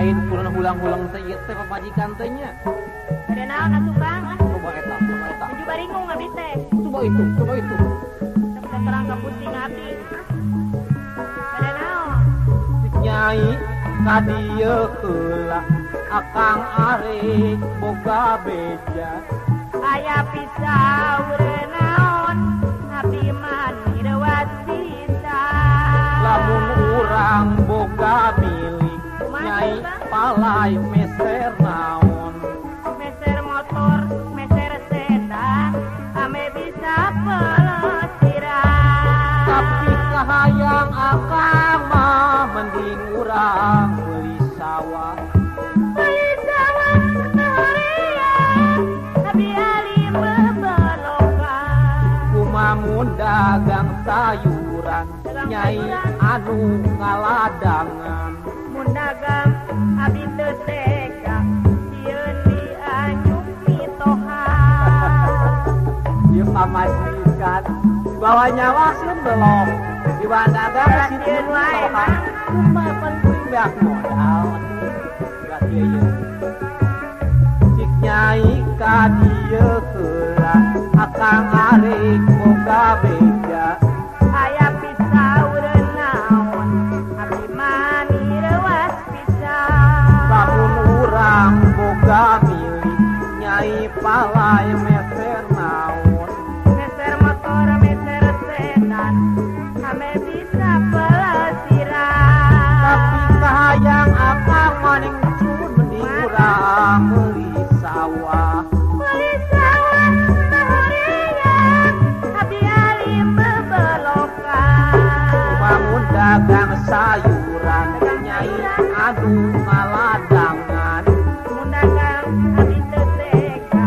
lain kurang hulang-hulang teh ieu teh papajikan teh nya. Ada naon atuh Kang? Coba eta. Menuju baringung abdi teh. Coba itu. Sampai terang ka pusing abdi. Ada naon? Nyai ka dieu heula akang arek boga beja. Aya pisau naon abdi mani rewat pisan. Lamun urang boga milik nyai palai meser naon. Meser motor, meser sedan, ame bisa pelesiran. Tapi kahayang akang mah mending urang beli sawah. Beli sawah harian, abi alim bebelokan. Kumamun dagang sayuran nyai anu ngaladangan. Mun dagang abi teu tega, sieun dianjuk mitohan. Ieu pamajikan bawa nyawa sieun belum di dagang sieun wae mah cuma penting beak modal buat ieu cik nyai ka dieu heula akang arek boga beja. Aya pisau naon abdi mani reuas pisan. Lamun urang boga milik nyai palai meser naon. Meser motor, meser sedan, ame bisa pelesiran. Tapi kahayang akang maning cun mending urang beli sawah. Beli sawah harian, abdi alim bebelokan. Bangun dagang sayuran nyai anu ngaladangan. Mun dagang abdi teu tega,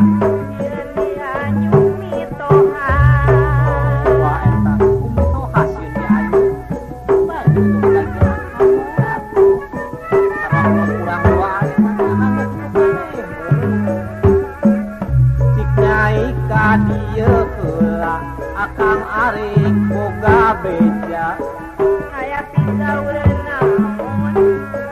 sieun dianjuk mitohan. Wah eta kumaha hasil dianyu. Bagi untuk dagang kamu. Karena kurang wae mah cik nyai ka dieu heula akang arek boga beja. Aya pisau naon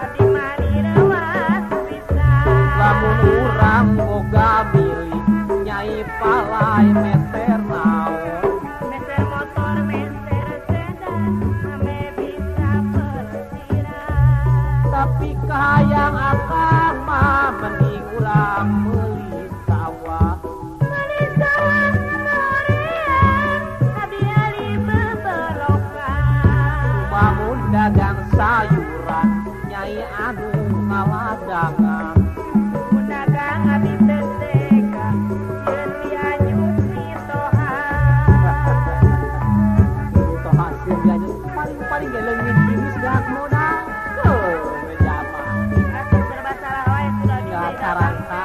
abdi mani reuas pisan. Lamun urang boga milik nyai palai meser naon. Meser motor, meser sedan, ame bisa pelesiran. Tapi kahayang akang mah mending urang meuli sawah. Beli sawah harian, abdi alim bebelokan. Bangun dagang sayuran nyai anu ngaladangan. Mun dagang abdi teu tega, sieun dianjuk mitohan. Itu hasil dianyu paling leungit gini segala modal. Menjama Atuh serba salah wae sudah ya taranta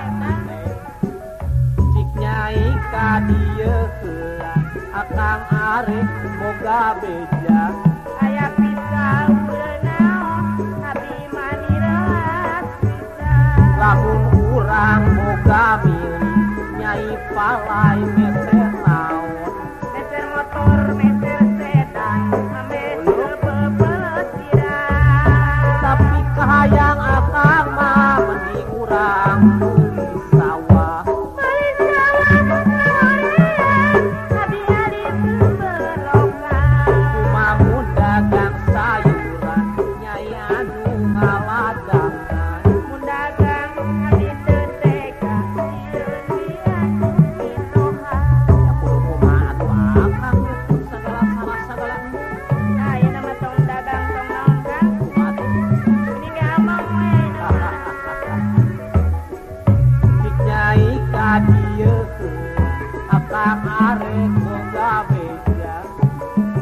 cik nyai ka dieu heula akang arek boga beja. aya pisau naon abdi mani reuas pisan. Lamun urang boga milik nyai palai meser naon. Meser motor, meser sedan, ame pelesiran. Tapi kahayang akang mah mending urang beli sawah. Beli sawah harian, abdi alim bebelokan. Kumamun dagang sayuran nyai anu ngaladangan. Mun dagang abdi teu tega, sieun dianjuk mitohan. Ya kudu kumaha atuh akang sagala. Ayeuna mah tong dagang tong naon Kang? Kumaha atuh? Ini ge abang we. Cik nyai ka dieu heula akang arek boga beja.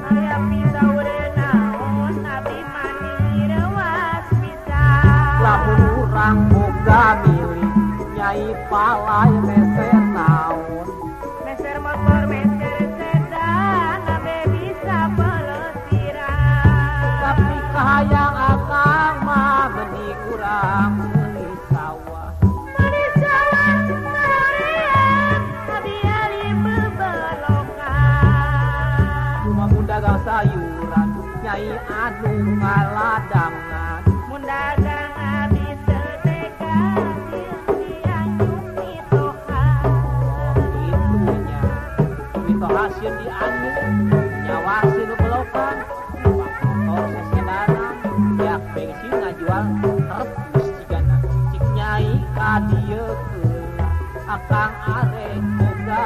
Aya pisau naon abdi mani reuas pisan. Lamun urang boga milik nyai palai meser naon. Meser motor, meser sedan, ame bisa pelesiran. Tapi kahayang akang mah mending urang meuli sawah. Beli sawah harian, abdi alim bebelokan. Cuma mun dagang sayuran nyai anu ngaladangan. Mun dagang abdi teu di anu nyawa sinu belokan motor sesedanan yak bensin ngajual rebus jigana cik nyai ka dieu akang arek boga